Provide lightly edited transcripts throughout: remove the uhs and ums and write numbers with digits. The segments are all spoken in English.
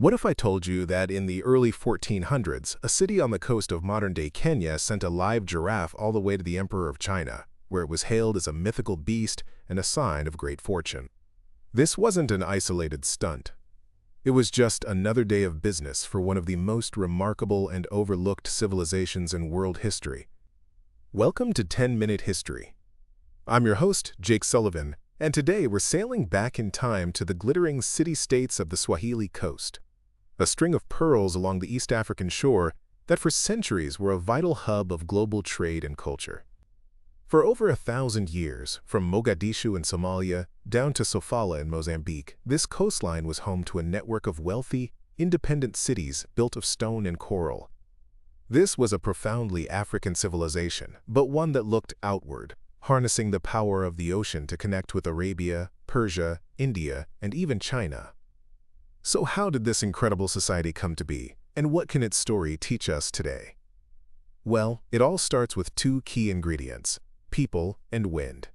What if I told you that in the early 1400s, a city on the coast of modern-day Kenya sent a live giraffe all the way to the Emperor of China, where it was hailed as a mythical beast and a sign of great fortune? This wasn't an isolated stunt. It was just another day of business for one of the most remarkable and overlooked civilizations in world history. Welcome to 10-Minute History. I'm your host, Jake Sullivan, and today we're sailing back in time to the glittering city-states of the Swahili Coast, a string of pearls along the East African shore that for centuries were a vital hub of global trade and culture. For over 1,000 years, from Mogadishu in Somalia down to Sofala in Mozambique, this coastline was home to a network of wealthy, independent cities built of stone and coral. This was a profoundly African civilization, but one that looked outward, harnessing the power of the ocean to connect with Arabia, Persia, India, and even China. So how did this incredible society come to be, and what can its story teach us today? Well, it all starts with two key ingredients: people and wind.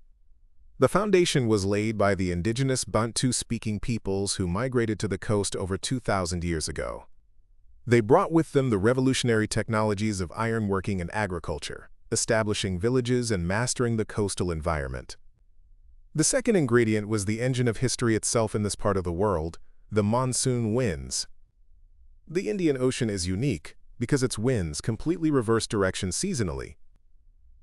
The foundation was laid by the indigenous Bantu-speaking peoples who migrated to the coast over 2,000 years ago. They brought with them the revolutionary technologies of ironworking and agriculture, establishing villages and mastering the coastal environment. The second ingredient was the engine of history itself in this part of the world: the monsoon winds. The Indian Ocean is unique because its winds completely reverse direction seasonally.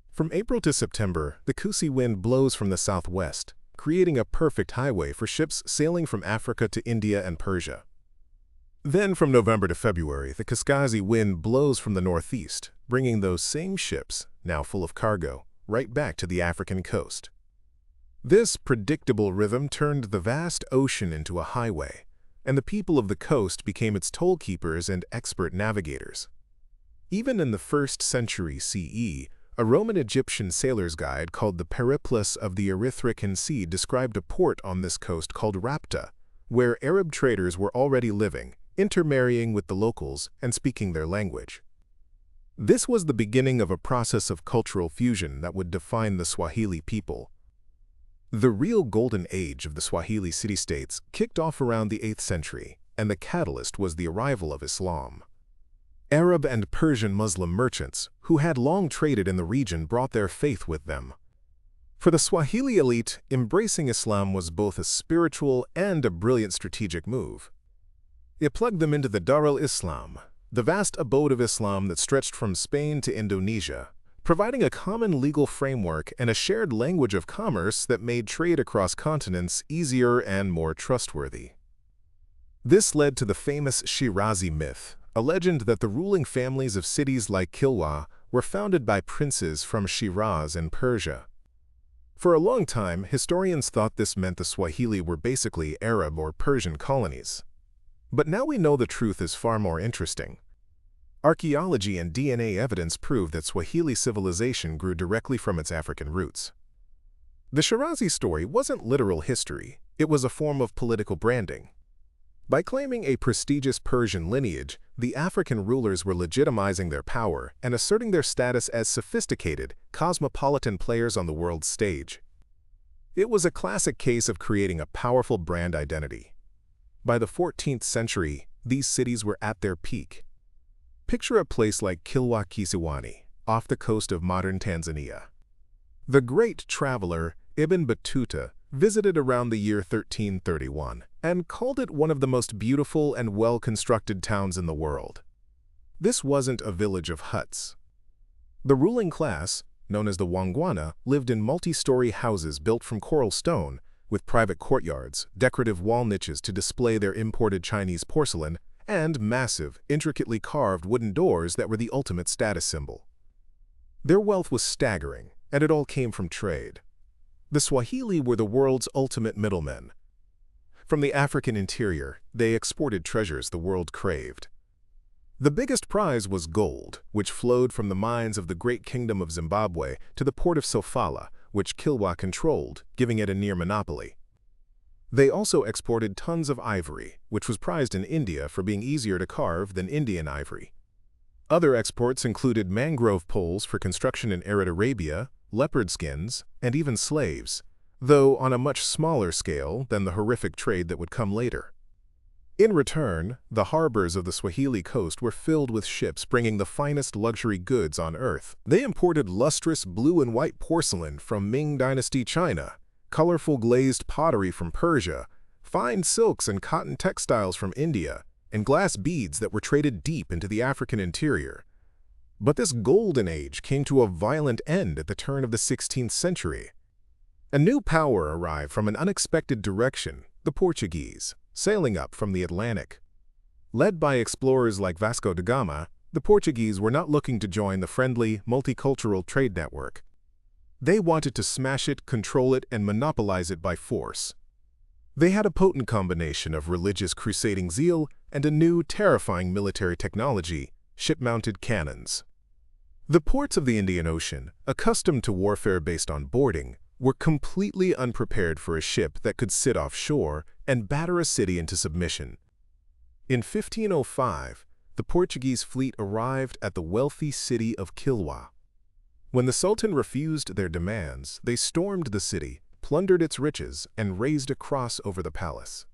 From April to September, the Kusi wind blows from the southwest, creating a perfect highway for ships sailing from Africa to India and Persia. Then from November to February, the Kaskazi wind blows from the northeast, bringing those same ships, now full of cargo, right back to the African coast. This predictable rhythm turned the vast ocean into a highway, and the people of the coast became its toll keepers and expert navigators. Even in the 1st century CE, a Roman-Egyptian sailor's guide called the Periplus of the Erythraean Sea described a port on this coast called Rapta, where Arab traders were already living, intermarrying with the locals and speaking their language. This was the beginning of a process of cultural fusion that would define the Swahili people. The real golden age of the Swahili city-states kicked off around the 8th century, and the catalyst was the arrival of Islam. Arab and Persian Muslim merchants, who had long traded in the region, brought their faith with them. For the Swahili elite, embracing Islam was both a spiritual and a brilliant strategic move. It plugged them into the Dar al-Islam, the vast abode of Islam that stretched from Spain to Indonesia, providing a common legal framework and a shared language of commerce that made trade across continents easier and more trustworthy. This led to the famous Shirazi myth, a legend that the ruling families of cities like Kilwa were founded by princes from Shiraz in Persia. For a long time, historians thought this meant the Swahili were basically Arab or Persian colonies. But now we know the truth is far more interesting. Archaeology and DNA evidence prove that Swahili civilization grew directly from its African roots. The Shirazi story wasn't literal history, it was a form of political branding. By claiming a prestigious Persian lineage, the African rulers were legitimizing their power and asserting their status as sophisticated, cosmopolitan players on the world stage. It was a classic case of creating a powerful brand identity. By the 14th century, these cities were at their peak. Picture a place like Kilwa Kisiwani, off the coast of modern Tanzania. The great traveler Ibn Battuta visited around the year 1331 and called it one of the most beautiful and well-constructed towns in the world. This wasn't a village of huts. The ruling class, known as the Wangwana, lived in multi-story houses built from coral stone, with private courtyards, decorative wall niches to display their imported Chinese porcelain, and massive, intricately carved wooden doors that were the ultimate status symbol. Their wealth was staggering, and it all came from trade. The Swahili were the world's ultimate middlemen. From the African interior, they exported treasures the world craved. The biggest prize was gold, which flowed from the mines of the great kingdom of Zimbabwe to the port of Sofala, which Kilwa controlled, giving it a near monopoly. They also exported tons of ivory, which was prized in India for being easier to carve than Indian ivory. Other exports included mangrove poles for construction in arid Arabia, leopard skins, and even slaves, though on a much smaller scale than the horrific trade that would come later. In return, the harbors of the Swahili coast were filled with ships bringing the finest luxury goods on earth. They imported lustrous blue and white porcelain from Ming Dynasty China, colorful glazed pottery from Persia, fine silks and cotton textiles from India, and glass beads that were traded deep into the African interior. But this golden age came to a violent end at the turn of the 16th century. A new power arrived from an unexpected direction, the Portuguese, sailing up from the Atlantic. Led by explorers like Vasco da Gama, the Portuguese were not looking to join the friendly, multicultural trade network. They wanted to smash it, control it, and monopolize it by force. They had a potent combination of religious crusading zeal and a new, terrifying military technology, ship-mounted cannons. The ports of the Indian Ocean, accustomed to warfare based on boarding, were completely unprepared for a ship that could sit offshore and batter a city into submission. In 1505, the Portuguese fleet arrived at the wealthy city of Kilwa. When the Sultan refused their demands, they stormed the city, plundered its riches, and raised a cross over the palace.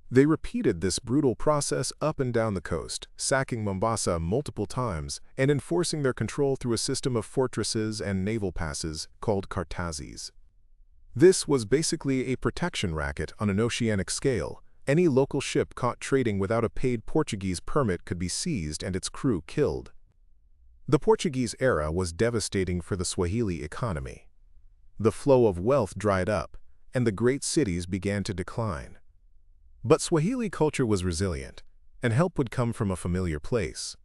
They repeated this brutal process up and down the coast, sacking Mombasa multiple times and enforcing their control through a system of fortresses and naval passes called kartazes. This was basically a protection racket on an oceanic scale. Any local ship caught trading without a paid Portuguese permit could be seized and its crew killed. The Portuguese era was devastating for the Swahili economy. The flow of wealth dried up, and the great cities began to decline. But Swahili culture was resilient, and help would come from a familiar place.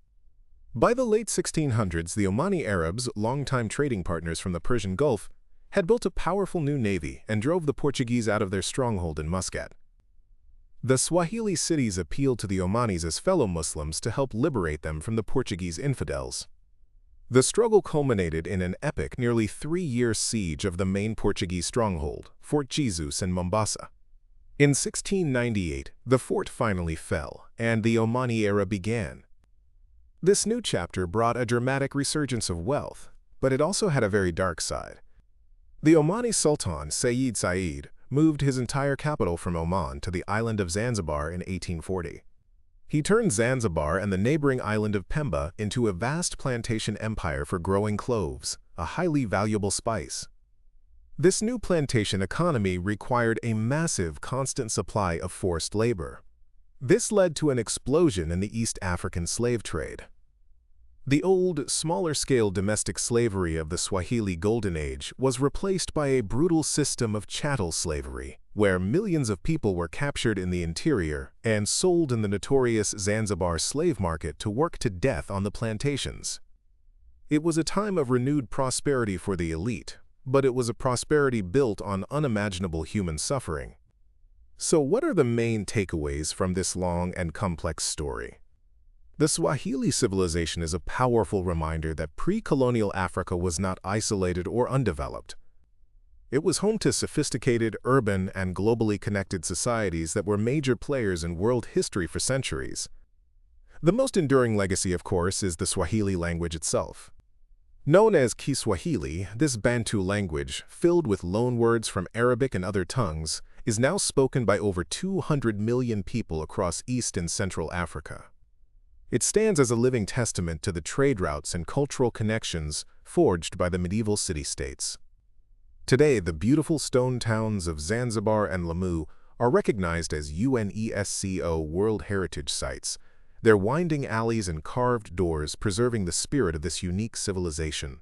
By the late 1600s, the Omani Arabs, longtime trading partners from the Persian Gulf, had built a powerful new navy and drove the Portuguese out of their stronghold in Muscat. The Swahili cities appealed to the Omanis as fellow Muslims to help liberate them from the Portuguese infidels. The struggle culminated in an epic, nearly 3-year siege of the main Portuguese stronghold, Fort Jesus in Mombasa. In 1698, the fort finally fell, and the Omani era began. This new chapter brought a dramatic resurgence of wealth, but it also had a very dark side. The Omani Sultan, Sayyid Said, moved his entire capital from Oman to the island of Zanzibar in 1840. He turned Zanzibar and the neighboring island of Pemba into a vast plantation empire for growing cloves, a highly valuable spice. This new plantation economy required a massive, constant supply of forced labor. This led to an explosion in the East African slave trade. The old, smaller-scale domestic slavery of the Swahili Golden Age was replaced by a brutal system of chattel slavery, where millions of people were captured in the interior and sold in the notorious Zanzibar slave market to work to death on the plantations. It was a time of renewed prosperity for the elite, but it was a prosperity built on unimaginable human suffering. So what are the main takeaways from this long and complex story? The Swahili civilization is a powerful reminder that pre-colonial Africa was not isolated or undeveloped. It was home to sophisticated, urban, and globally connected societies that were major players in world history for centuries. The most enduring legacy, of course, is the Swahili language itself. Known as Kiswahili, this Bantu language, filled with loanwords from Arabic and other tongues, is now spoken by over 200 million people across East and Central Africa. It stands as a living testament to the trade routes and cultural connections forged by the medieval city-states. Today, the beautiful stone towns of Zanzibar and Lamu are recognized as UNESCO World Heritage Sites, their winding alleys and carved doors preserving the spirit of this unique civilization.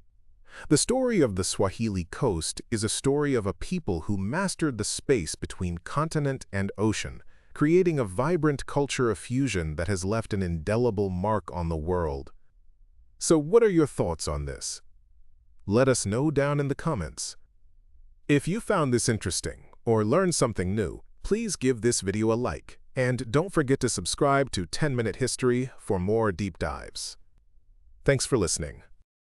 The story of the Swahili Coast is a story of a people who mastered the space between continent and ocean, creating a vibrant culture of fusion that has left an indelible mark on the world. So what are your thoughts on this? Let us know down in the comments. If you found this interesting or learned something new, please give this video a like, and don't forget to subscribe to 10-Minute History for more deep dives. Thanks for listening.